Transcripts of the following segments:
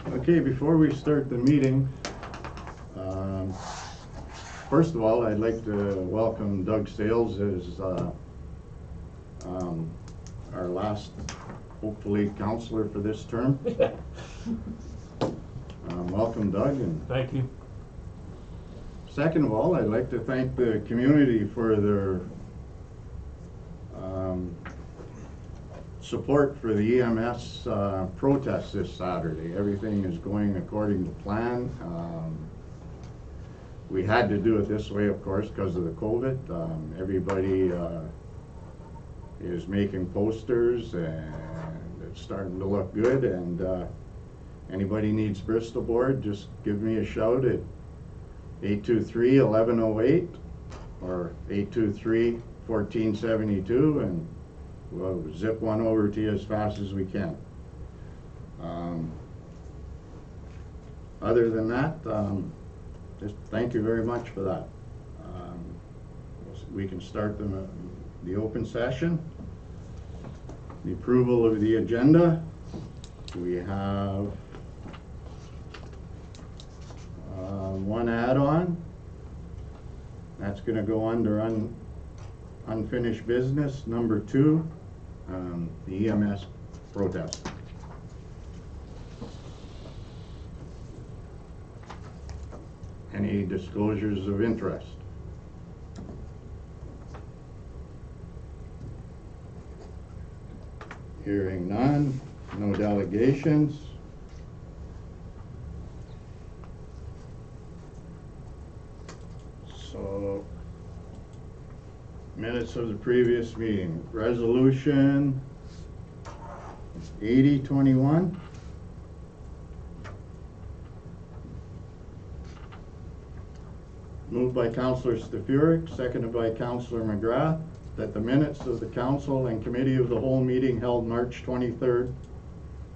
Okay, before we start the meeting, um, first of all, I'd like to welcome Doug Sales as our last, hopefully, counselor for this term. Welcome, Doug. And Thank you. second of all, I'd like to thank the community for their support for the EMS protest this Saturday. Everything is going according to plan. We had to do it this way, of course, because of the COVID. Everybody is making posters, and it's starting to look good. And anybody needs Bristol board, just give me a shout at 823-1108 or 823-1472, and we'll zip one over to you as fast as we can. Other than that, just thank you very much for that. We can start the open session. The approval of the agenda. We have one add-on. That's going to go under unfinished business, number 2, the EMS protest. Any disclosures of interest? Hearing none, no delegations. So, minutes of the previous meeting. Resolution 8021. Moved by Councillor Stefuric, seconded by Councillor McGrath, that the minutes of the Council and Committee of the Whole meeting held March 23rd,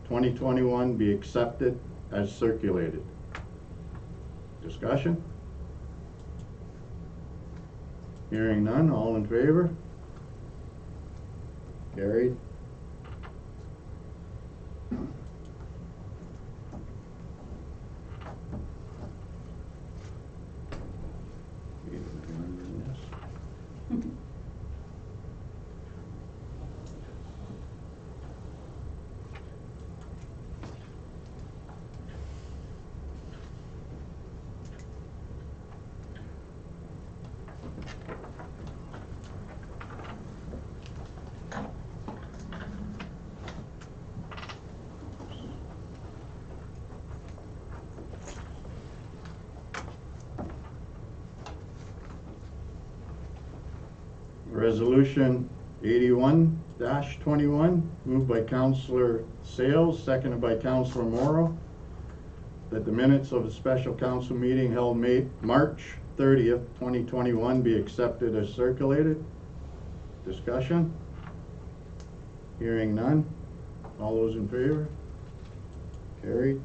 2021 be accepted as circulated. Discussion? Hearing none, all in favor? Carried. Resolution 81-21, moved by Councillor Sales, seconded by Councillor Morrow, that the minutes of a special council meeting held March 30th, 2021 be accepted as circulated. Discussion? Hearing none. All those in favor? Carried.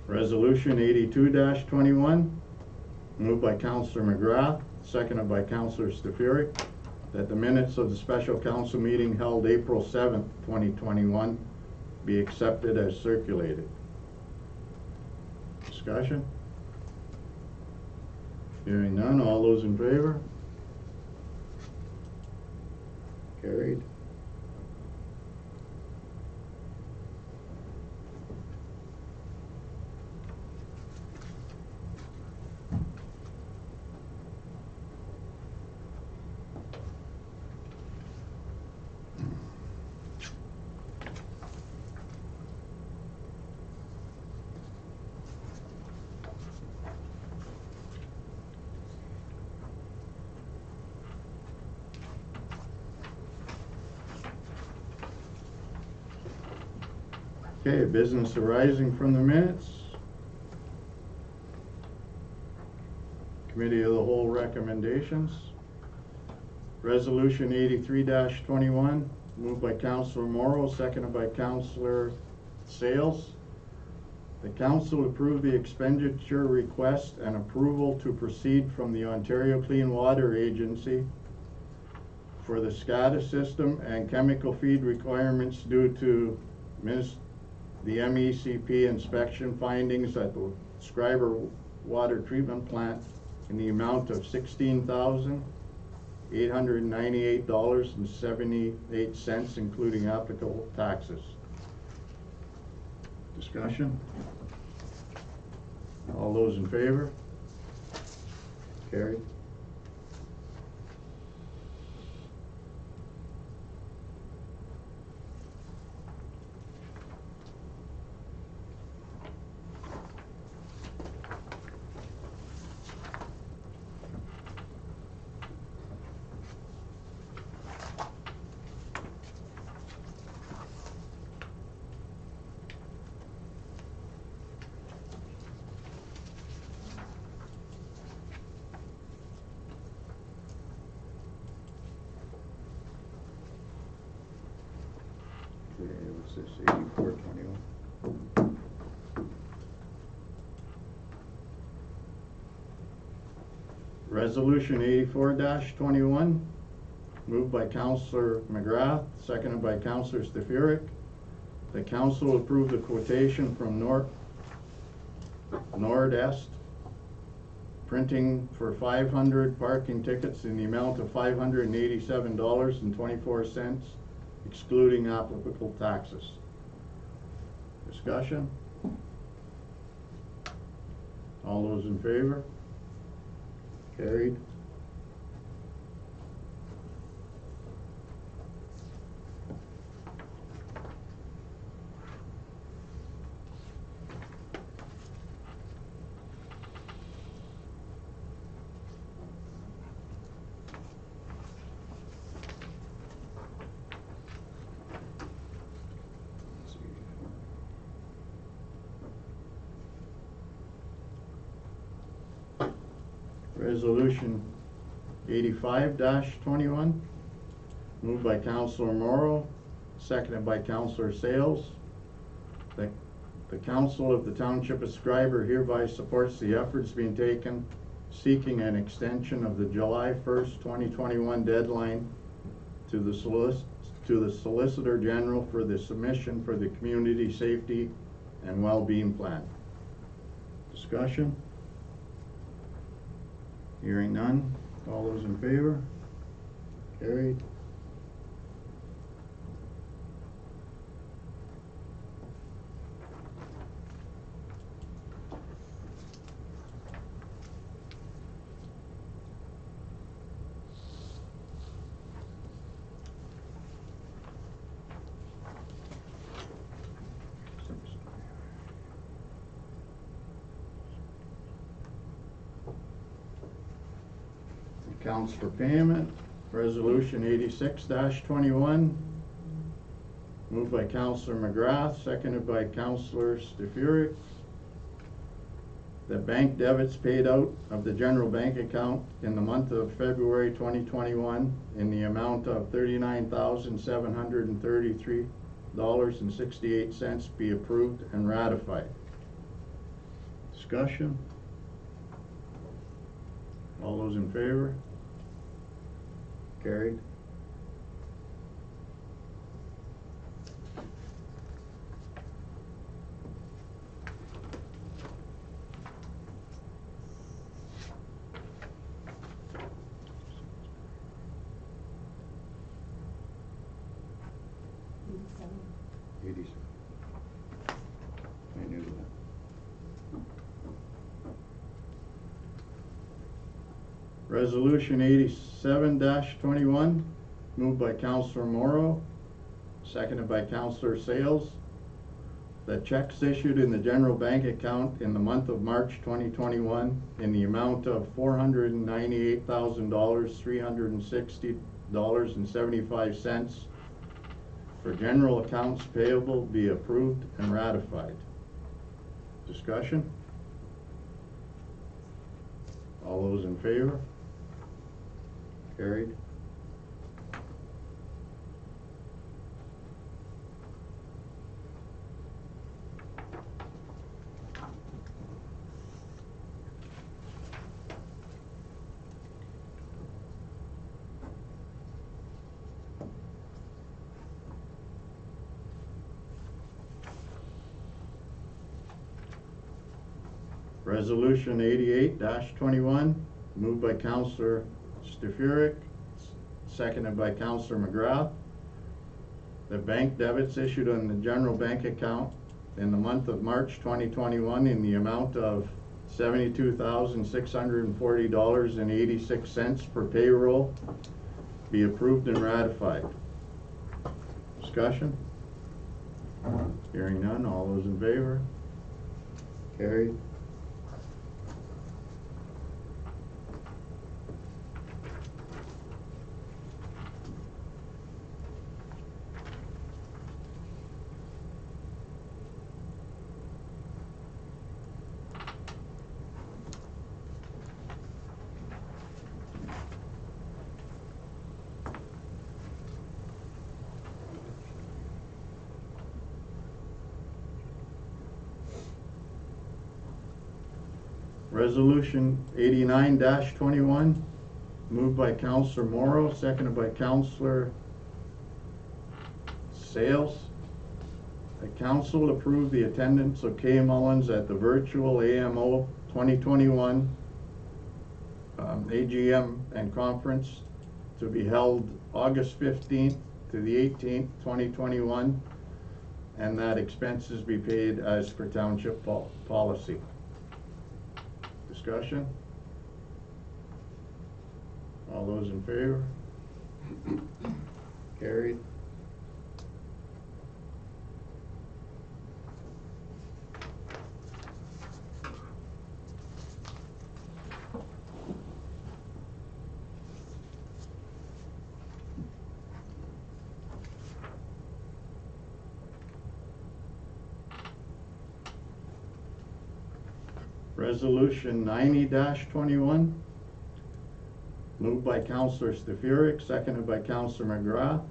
Resolution 82-21, moved by Councillor McGrath, seconded by Councillor Stefuric, that the minutes of the special council meeting held April 7th, 2021 be accepted as circulated. Discussion? Hearing none, all those in favor? Carried. Okay, business arising from the minutes. Committee of the Whole recommendations. Resolution 83-21, moved by Councilor Morrow, seconded by Councilor Sales. The council approved the expenditure request and approval to proceed from the Ontario Clean Water Agency for the SCADA system and chemical feed requirements due to the MECP inspection findings at the Schreiber water treatment plant in the amount of $16,898.78, including applicable taxes. Discussion? All those in favor? Carried. Okay, what's this, 84-21? Resolution 84-21, moved by Councilor McGrath, seconded by Councilor Stefuric. The council approved the quotation from Nord-Est Printing for 500 parking tickets in the amount of $587.24, excluding applicable taxes. Discussion? All those in favor? Carried. Resolution 85-21, moved by Councilor Morrow, seconded by Councilor Sales. The Council of the Township of Schreiber hereby supports the efforts being taken seeking an extension of the July 1st, 2021 deadline to the Solicitor General for the submission for the Community Safety and Well-Being Plan. Discussion? Hearing none. All those in favor? Carried. Accounts for payment, resolution 86-21, moved by Councilor McGrath, seconded by Councilor Stefuric. The bank debits paid out of the general bank account in the month of February 2021 in the amount of $39,733.68 be approved and ratified. Discussion? All those in favor? Carried. I knew that. Resolution 87-21, moved by Councilor Morrow, seconded by Councilor Sales. The checks issued in the general bank account in the month of March 2021 in the amount of $498,360.75 for general accounts payable be approved and ratified. Discussion? All those in favor? Carried. Resolution 88-21, moved by Councillor Stefuric, seconded by Councillor McGrath. The bank debits issued on the general bank account in the month of March 2021 in the amount of $72,640.86 for payroll be approved and ratified. Discussion? Hearing none, all those in favor? Carried. Resolution 89-21, moved by Councillor Morrow, seconded by Councillor Sales. The council approved the attendance of Kay Mullins at the virtual AMO 2021 AGM and conference to be held August 15th to the 18th, 2021, and that expenses be paid as per township policy. Discussion? All those in favor? Carried. Resolution 90-21, moved by Councillor Stefuric, seconded by Councillor McGrath.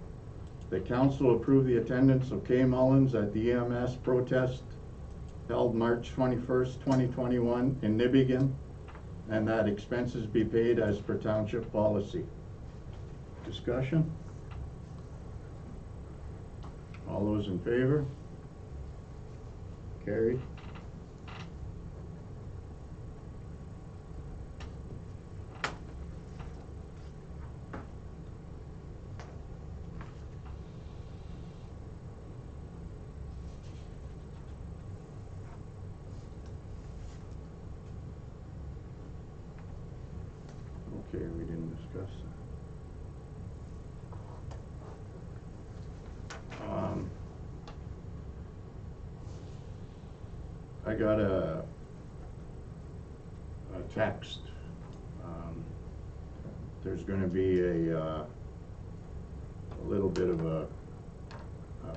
The council approved the attendance of Kay Mullins at the EMS protest held March 21st, 2021 in Nibbigan, and that expenses be paid as per township policy. Discussion? All those in favor? Carried. Okay, we didn't discuss that. I got a text. There's going to be a little bit of a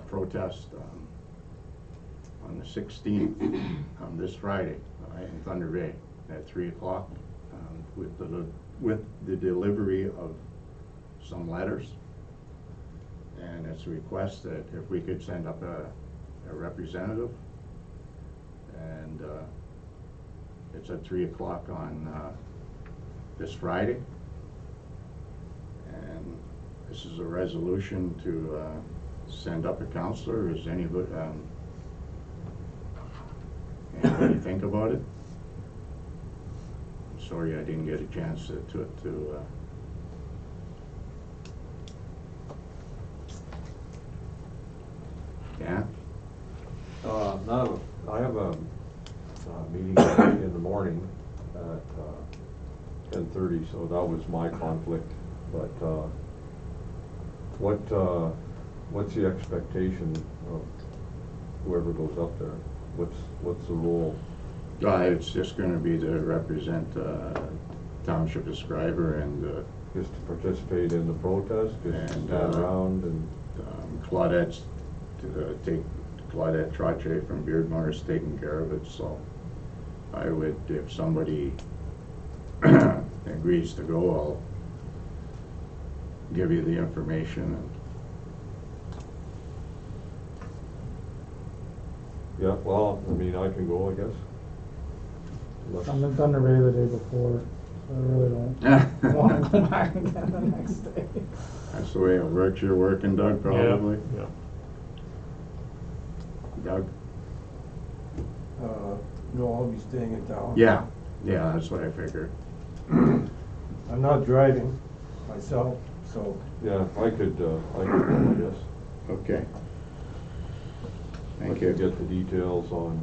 protest on the 16th, this Friday, in Thunder Bay at 3 o'clock with the delivery of some letters. And it's a request that if we could send up a representative, and it's at 3 o'clock on this Friday. And this is a resolution to send up a counselor. Is anybody think about it? I'm sorry I didn't get a chance to yeah? No, I have a meeting in the morning at 10:30, so that was my conflict. But what's the expectation of whoever goes up there? What's the role? It's just going to be to represent Township of Schreiber and just to participate in the protest, just and stand around and Claudette's, Claudette Trottier from Beardmore's taking care of it, so I would, if somebody agrees to go, I'll give you the information and Yeah, well, I mean, I can go, I guess. Unless- I'm in Thunder Bay the day before, so I really don't want to go back again the next day. that's the way it works. You're working, Doug, probably? Yeah. Doug? No, I'll be staying in town. Yeah, that's what I figured. I'm not driving myself, so. Yeah, I could go, I guess. Okay. I Thank could you. get the details on,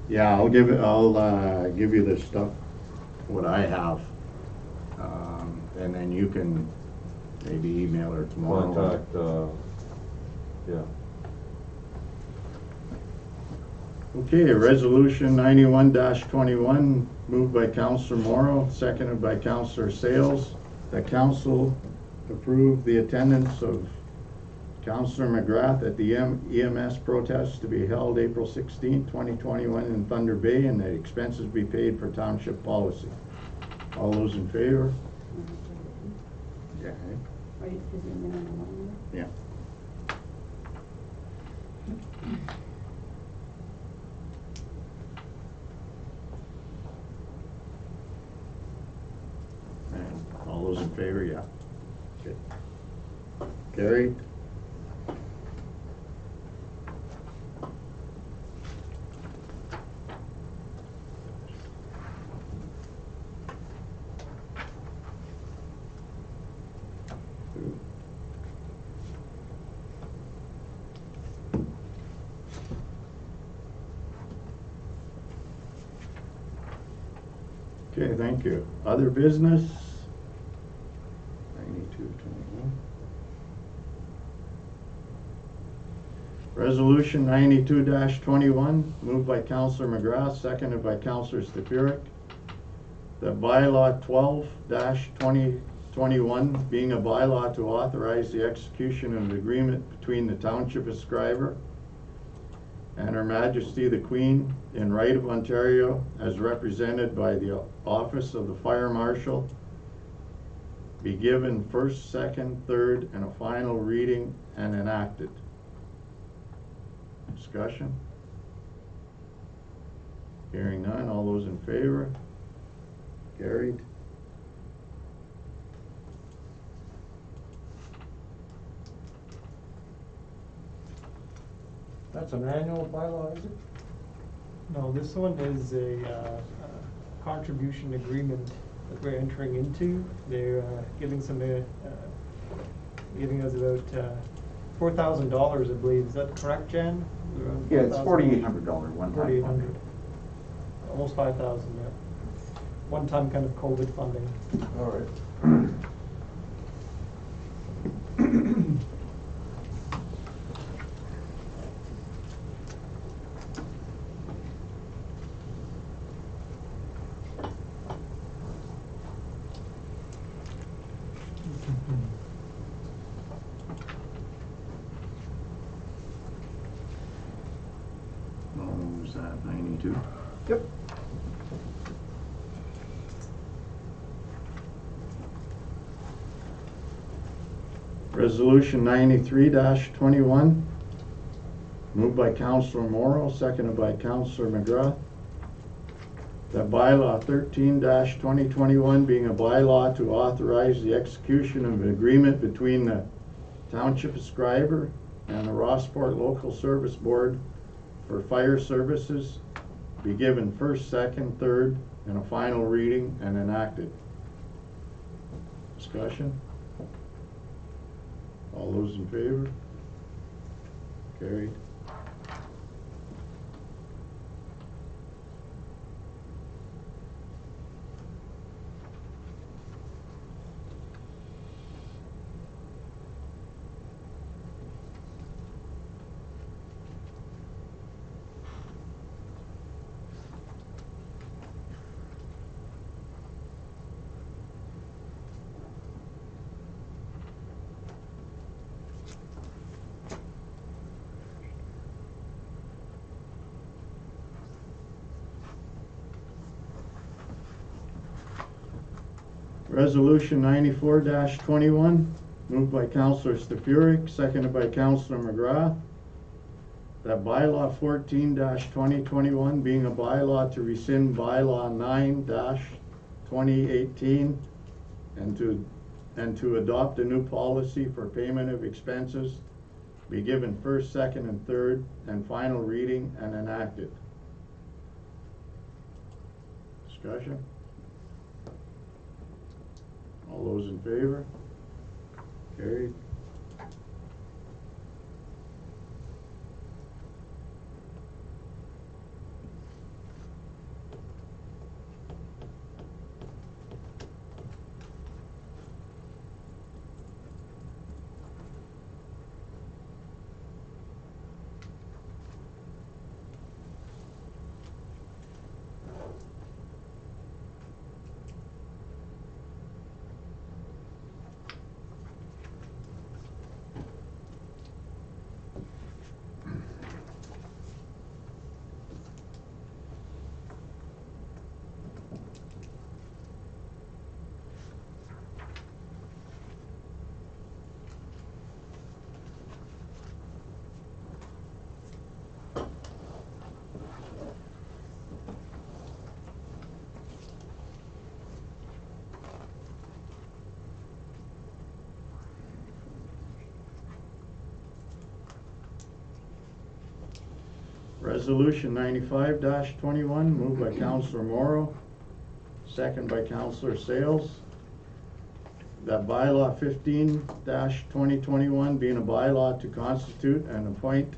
Yeah, I'll give you the stuff, what I have. And then you can maybe email her tomorrow. contact, yeah. Okay, resolution 91-21, moved by Councillor Morrow, seconded by Councillor Sales. The council approved the attendance of Councillor McGrath at the EMS protest to be held April 16, 2021 in Thunder Bay, and the expenses be paid for township policy. All those in favor? Yeah. Right, is it in there on the line Yeah. And all those in favor, yeah. Okay. Carried. Okay, thank you. Other business? 92-21. Resolution 92-21, moved by Councillor McGrath, seconded by Councillor Stefuric. That bylaw 12-2021 being a bylaw to authorize the execution of an agreement between the Township of Schreiber and Her Majesty the Queen in right of Ontario as represented by the Office of the Fire Marshal be given first, second, third, and a final reading and enacted. Discussion? Hearing none, all those in favor? Carried. That's an annual bylaw, is it? No, this one is a contribution agreement that we're entering into. They're giving us about $4,000, I believe. Is that correct, Jan? Around Yeah, it's $4,000. $4,800 one time. 4,800. Almost 5,000, yeah. One-time kind of COVID funding. All right. What was that, 92? Yep. Resolution 93-21, moved by Councillor Morrow, seconded by Councillor McGrath. That bylaw 13-2021 being a bylaw to authorize the execution of an agreement between the Township of Schreiber and the Rossport Local Service Board for fire services be given first, second, third, and a final reading and enacted. Discussion? All those in favor? Carried. Resolution 94-21, moved by Councillor Stefuric, seconded by Councillor McGrath, that bylaw 14-2021 being a bylaw to rescind bylaw 9-2018 and to adopt a new policy for payment of expenses be given first, second, and third and final reading and enacted. Discussion? All those in favor? Carried. Resolution 95-21, moved by Councillor Morrow, second by Councillor Sales. That bylaw 15-2021 being a bylaw to constitute and appoint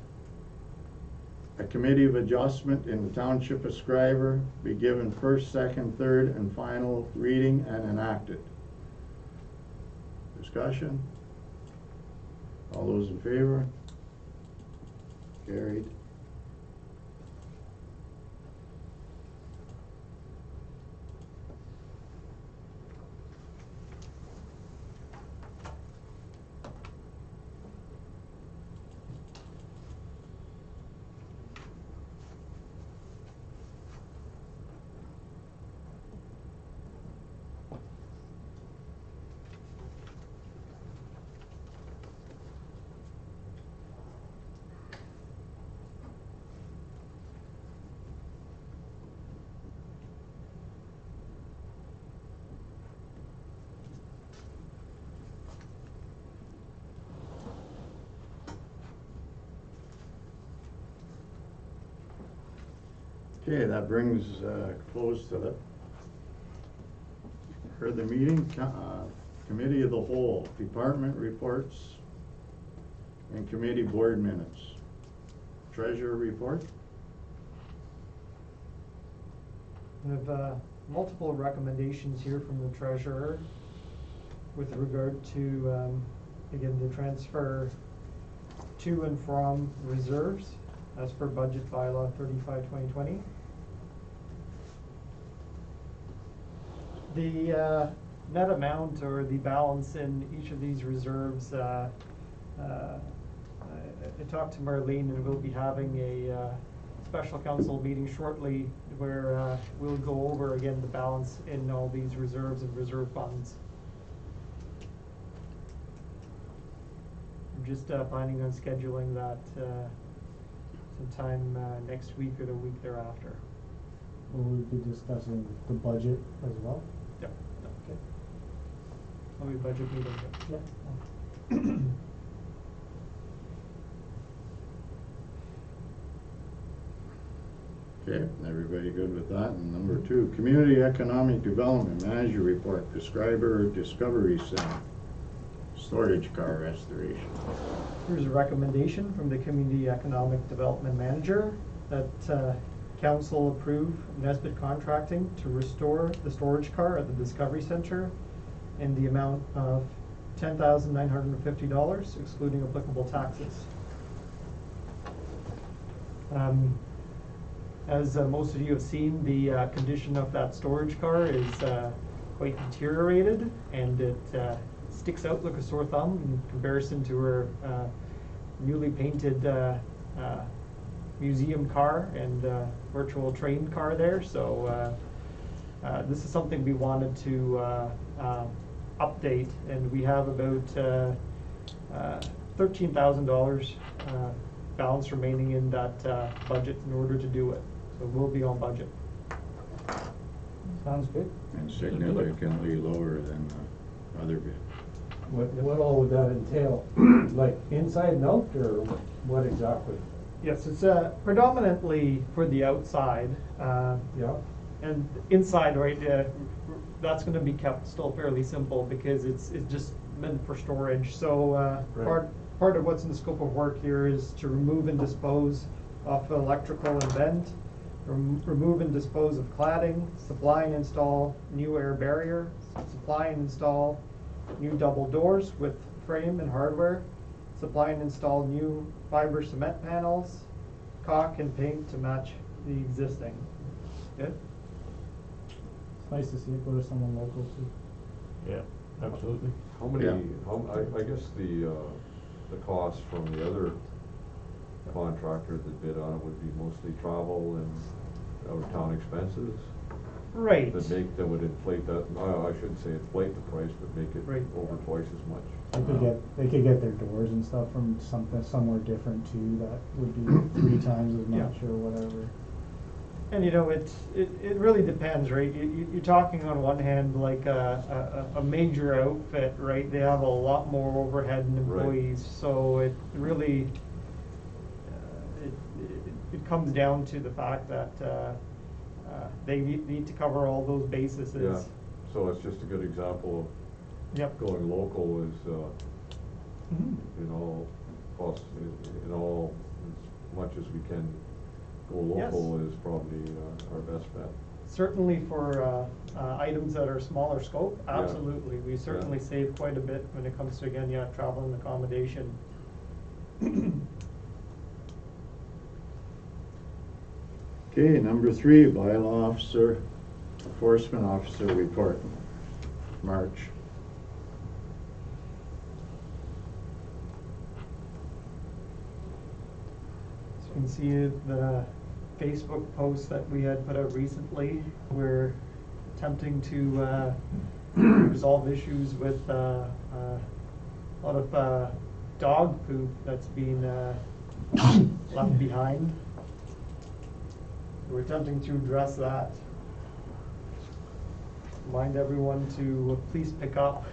a committee of adjustment in the Township of Schreiber be given first, second, third, and final reading and enacted. Discussion? All those in favor? Carried. Okay, that brings close to the meeting. Committee of the Whole, department reports, and committee board minutes. Treasurer report. We have multiple recommendations here from the treasurer with regard to, again, the transfer to and from reserves as per budget bylaw 35/2020. The net amount or the balance in each of these reserves, I talked to Marlene, and we'll be having a special council meeting shortly where we'll go over again the balance in all these reserves and reserve funds. I'm just planning on scheduling that sometime next week or the week thereafter. Will we be discussing the budget as well? Yep. Okay. I'll be budget meeting. Yeah. Okay, everybody good with that? And number 2, Community Economic Development Manager Report, Schreiber Discovery Center, storage car restoration. Here's a recommendation from the Community Economic Development Manager that council approve Nesbitt Contracting to restore the storage car at the Discovery Center in the amount of $10,950, excluding applicable taxes. As most of you have seen, the condition of that storage car is quite deteriorated, and it sticks out like a sore thumb in comparison to her newly painted museum car and virtual train car there. So this is something we wanted to update, and we have about $13,000 balance remaining in that budget in order to do it. So we'll be on budget. Sounds good. And significantly lower than the other bid. What all would that entail? Like inside and out, or what exactly? Yes, it's predominantly for the outside. Yeah, And inside, right, that's gonna be kept still fairly simple because it's just meant for storage. So, Right. part of what's in the scope of work here is to remove and dispose of electrical and vent, remove and dispose of cladding, supply and install new air barrier, supply and install new double doors with frame and hardware, supply and install new fiber cement panels, caulk and paint to match the existing. Good? It's nice to see it go to someone local too. Yeah, absolutely. How many, Yeah. I guess the cost from the other contractor that bid on it would be mostly travel and out-of-town expenses? Right. That would inflate that, I shouldn't say inflate the price, but make it Right. over twice as much. They could get their doors and stuff from somewhere different too, that would be 3 times as Yeah. much or whatever. And you know, it really depends, right? You're talking on one hand like a major outfit, right? They have a lot more overhead and Right. employees, so it really, it comes down to the fact that they need to cover all those bases. Yeah, so it's just a good example Yep. of going local is, Mhm. in all as much as we can go local is probably our best bet. Certainly for items that are smaller scope, Yeah. absolutely. We certainly Yeah. save quite a bit when it comes to, again, travel and accommodation. Okay, number 3, bylaw officer, enforcement officer report, March. So you can see the Facebook post that we had put out recently. We're attempting to resolve issues with a lot of dog poop that's being left behind. We're attempting to address that. Remind everyone to please pick up.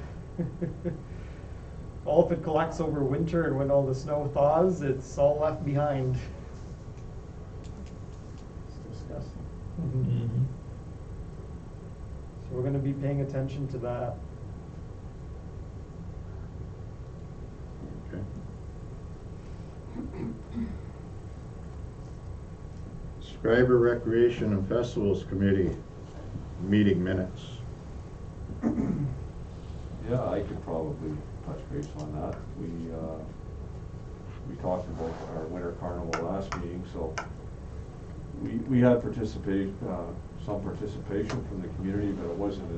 All if it collects over winter and when all the snow thaws, it's all left behind. It's disgusting. Mhm. So we're gonna be paying attention to that. Okay. Schreiber Recreation and Festivals Committee meeting minutes. Yeah, I could probably touch base on that. We talked about our winter carnival last meeting, so we had some participation from the community, but it wasn't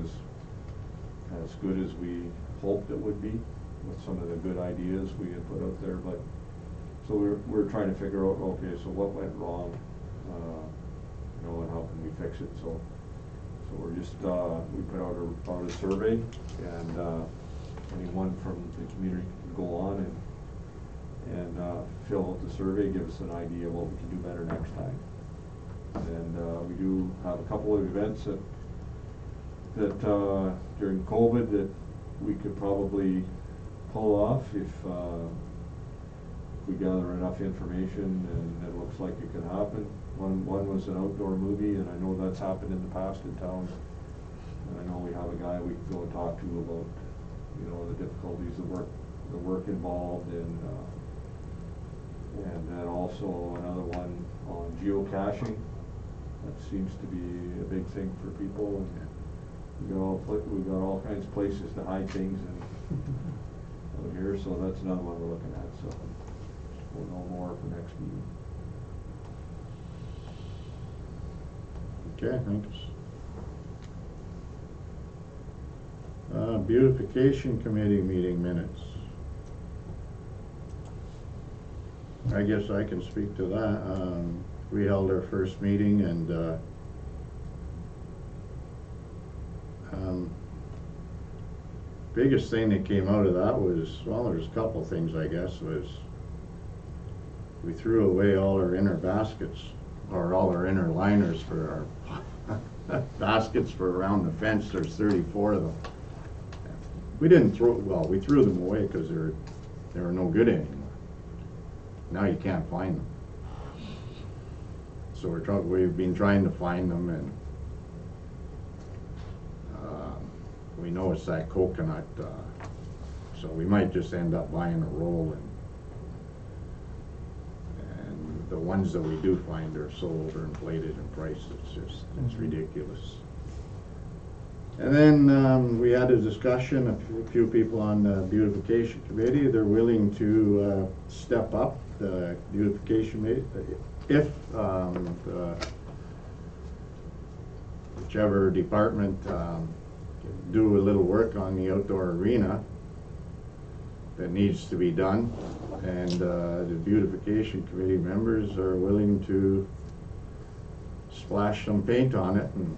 as good as we hoped it would be with some of the good ideas we had put out there, but, so we're trying to figure out, okay, so what went wrong, and how can we fix it, so we're just, we put out a survey, and anyone from the community can go on and fill out the survey, give us an idea of what we can do better next time. And we do have a couple of events that during COVID that we could probably pull off if we gather enough information and it looks like it can happen. One was an outdoor movie, and I know that's happened in the past in town. And I know we have a guy we can go and talk to about, the difficulties of the work involved, and then also another one on geocaching. That seems to be a big thing for people, and we got all kinds of places to hide things out here, so that's another one we're looking at, so we'll know more for next meeting. Okay, thanks. Beautification Committee meeting minutes. I guess I can speak to that. We held our first meeting, and biggest thing that came out of that was, well, there's a couple things, I guess, was we threw away all our inner baskets, or all our inner liners for our baskets for around the fence. There's 34 of them. We didn't throw, well, we threw them away because they were no good anymore. Now you can't find them. So we've been trying to find them, and we know it's that coconut, so we might just end up buying a roll, and the ones that we do find are so overinflated in price, it's ridiculous. And then we had a discussion, a few people on the beautification committee, they're willing to step up the beautification committee if whichever department do a little work on the outdoor arena that needs to be done, and the beautification committee members are willing to splash some paint on it and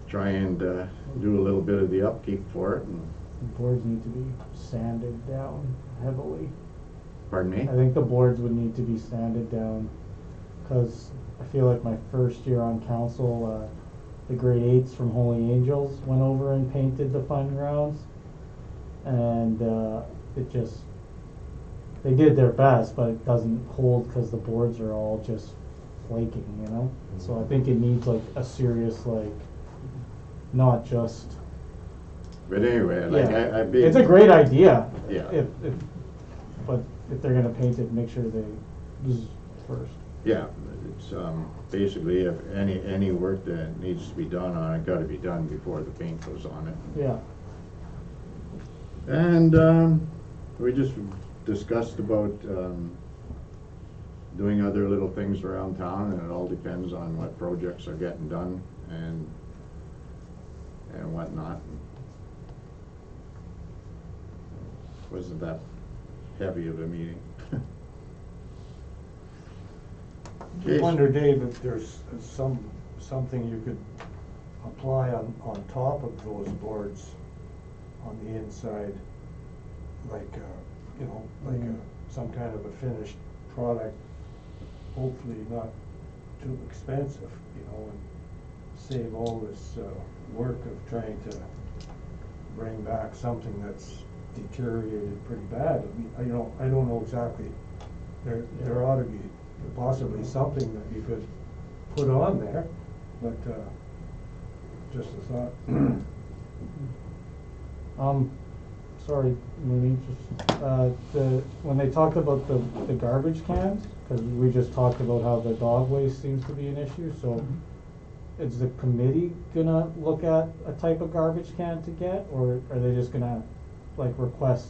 try and do a little bit of the upkeep for it. And The boards need to be sanded down heavily. pardon me? I think the boards would need to be sanded down, because I feel like my first year on council, the grade 8s from Holy Angels went over and painted the fun grounds, and they did their best, but it doesn't hold because the boards are all just flaking, you know? So I think it needs like a serious, like, not just, But anyway, like yeah. I've been. It's a great idea. Yeah. But if they're gonna paint it, make sure they use first. Yeah, it's basically if any work that needs to be done on it, gotta be done before the paint goes on it. Yeah. And we just discussed about doing other little things around town, and it all depends on what projects are getting done and whatnot. Wasn't that heavy of a meeting. I wonder, Dave, if there's something you could apply on top of those boards on the inside, like, some kind of a finished product, hopefully not too expensive, and save all this work of trying to bring back something that's deteriorated pretty bad. I mean, I don't know exactly. There ought to be possibly something that you could put on there, but just a thought. Sorry, Mooney, when they talked about the garbage cans, because we just talked about how the dog waste seems to be an issue, so is the committee gonna look at a type of garbage can to get, or are they just gonna, like, request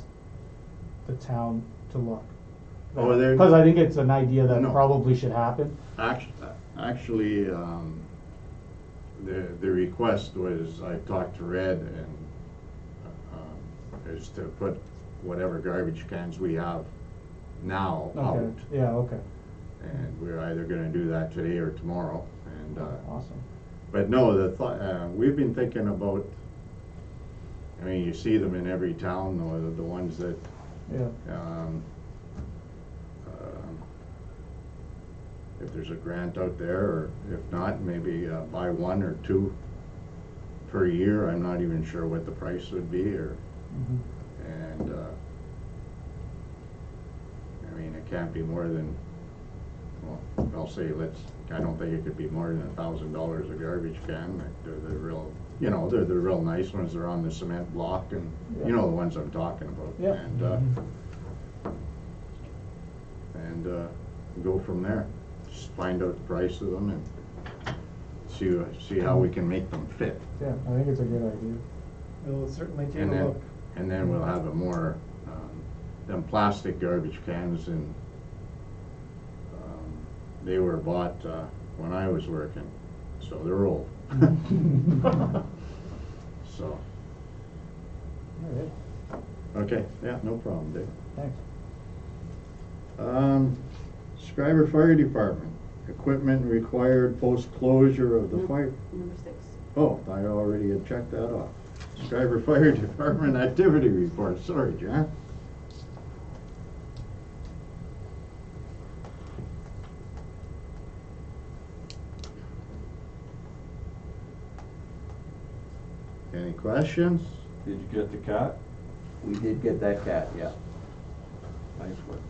the town to look? Oh, they're. Because I think it's an idea that No. probably should happen. Actually, the request was, I talked to Red, and is to put whatever garbage cans we have now out. Okay, yeah, okay, And we're either gonna do that today or tomorrow, and awesome. but no, we've been thinking about, I mean, you see them in every town, the ones that Yeah, if there's a grant out there, or if not, maybe buy one or two per year. I'm not even sure what the price would be, or and I mean, it can't be more than, well, I'll say I don't think it could be more than $1,000 a garbage can. Like, they're the real, they're the real nice ones. They're on the cement block, and Yeah. you know the ones I'm talking about. Yeah. And go from there. Just find out the price of them and see how we can make them fit. yeah, I think it's a good idea. We'll certainly take And a then, look. and then we'll have a more, them plastic garbage cans, and they were bought when I was working, so they're old. So, All right, okay, yeah, no problem, Dave. thanks. Schreiber Fire Department, equipment required post-closure of the fire. Number 6. Oh, I already had checked that off. Schreiber Fire Department activity report, sorry, John. Any questions? Did you get the cat? We did get that cat, yeah. Nice one.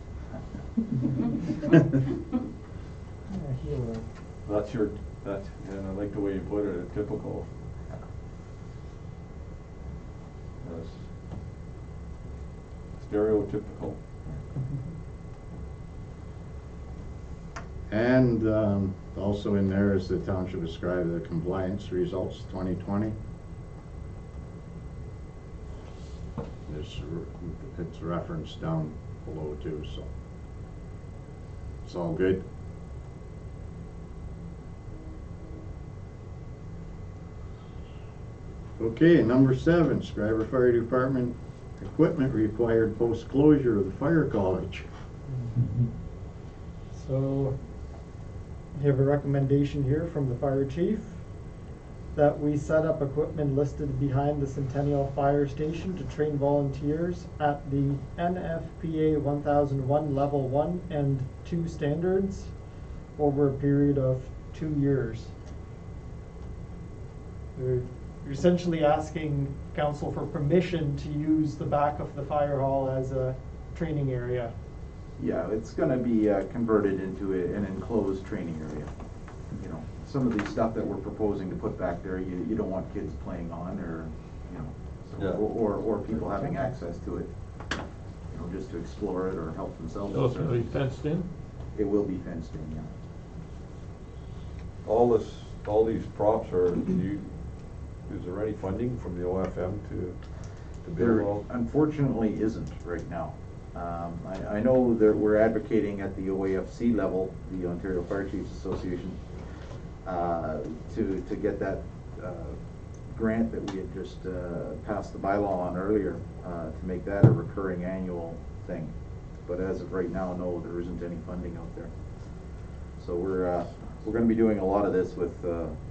Yeah, he'll, That's your, that's, and I like the way you put it, a typical. Yes. Stereotypical. And also in there is the Township of Schreiber, the compliance results 2020. It's referenced down below too, so it's all good. Okay, number 7, Schreiber Fire Department equipment required post-closure of the fire college. So, we have a recommendation here from the fire chief that we set up equipment listed behind the Centennial Fire Station to train volunteers at the NFPA 1001 Level 1 and 2 standards over a period of 2 years. We're essentially asking council for permission to use the back of the fire hall as a training area. Yeah, it's gonna be converted into an enclosed training area. You know, some of the stuff that we're proposing to put back there, you don't want kids playing on or, you know, so, Yeah. or people having access to it, you know, just to explore it or help themselves. So it's gonna be fenced in? It will be fenced in, yeah. All these props are, is there any funding from the OFM to There build all? unfortunately isn't right now. I know that we're advocating at the OAFC level, the Ontario Fire Chiefs Association, to get that grant that we had just passed the bylaw on earlier, to make that a recurring annual thing. But as of right now, no, there isn't any funding out there. So we're going to be doing a lot of this with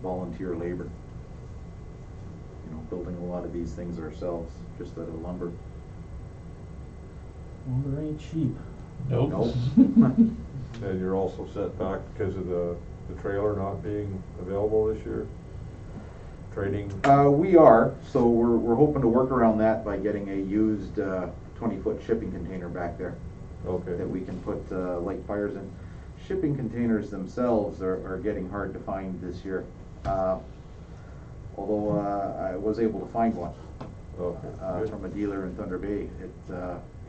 volunteer labor. You know, building a lot of these things ourselves, just out of lumber. Lumber ain't cheap. Nope. Nope. And you're also set back because of the trailer not being available this year? Training? We are, so we're hoping to work around that by getting a used 20-foot shipping container back there Okay. that we can put light fires in. Shipping containers themselves are getting hard to find this year. Although I was able to find one Okay. Good. from a dealer in Thunder Bay. It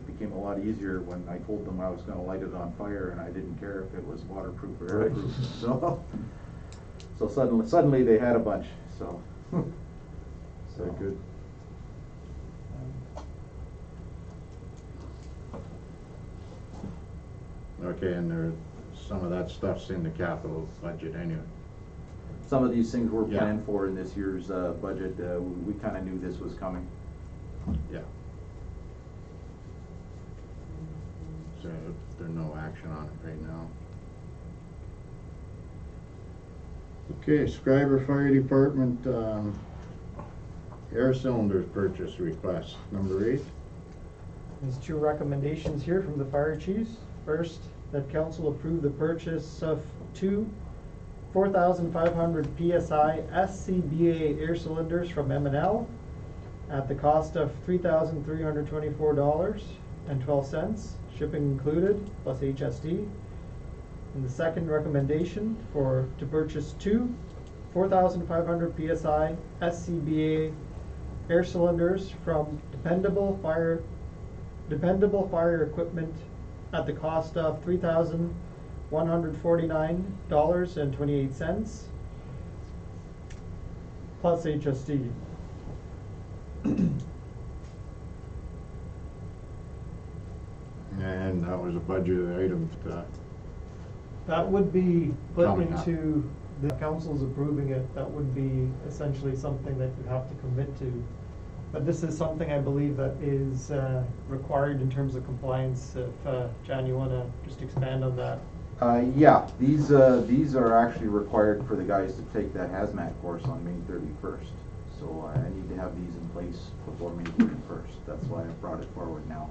became a lot easier when I told them I was going to light it on fire, and I didn't care if it was waterproof or Right. airproof. So suddenly they had a bunch. So Very good. Okay, and some of that stuff's in the capital budget anyway. some of these things were Yeah. planned for in this year's budget. We kind of knew this was coming. Yeah. So there's no action on it right now. Okay, Schreiber Fire Department, air cylinders purchase request, number 8. There's 2 recommendations here from the fire chiefs. First, that council approve the purchase of 2 4,500 PSI SCBA air cylinders from M&L at the cost of $3,324.12, shipping included, plus HSD. And the second recommendation to purchase 2 4,500 PSI SCBA air cylinders from Dependable Fire Equipment at the cost of $3,149.28 plus HSD. And that was a budgeted item. That would be put Coming up. into, the council's approving it, that would be essentially something that you have to commit to. But this is something I believe that is required in terms of compliance. If, John, you want to just expand on that? Yeah, these are actually required for the guys to take that hazmat course on May 31st. So I need to have these in place before May 31st. That's why I brought it forward now.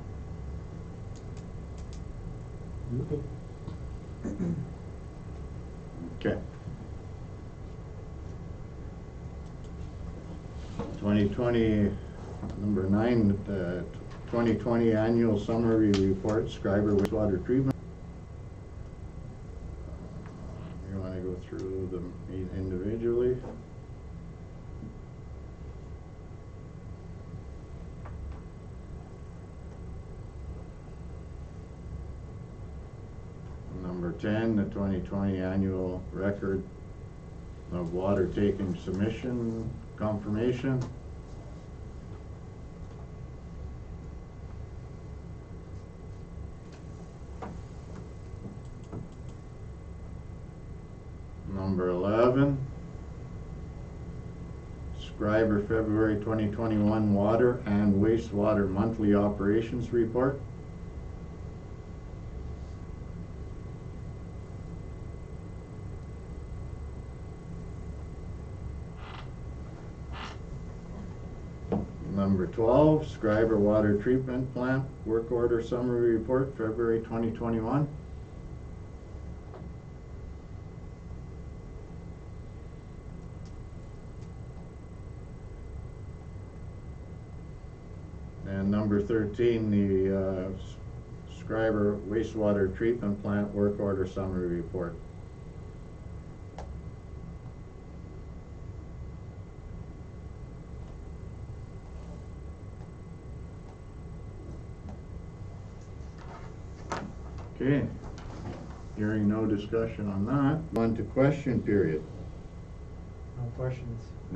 Okay. 2020, number 9, 2020 annual summary report, Schreiber wastewater treatment. You want to go through them individually? Number 10, the 2020 annual record of water taking submission confirmation. Number 11, Schreiber February 2021 water and wastewater monthly operations report. Number 12, Schreiber Water Treatment Plant Work Order Summary Report, February 2021. And number 13, the Schreiber Wastewater Treatment Plant Work Order Summary Report. Okay, hearing no discussion on that, on to question period. No questions.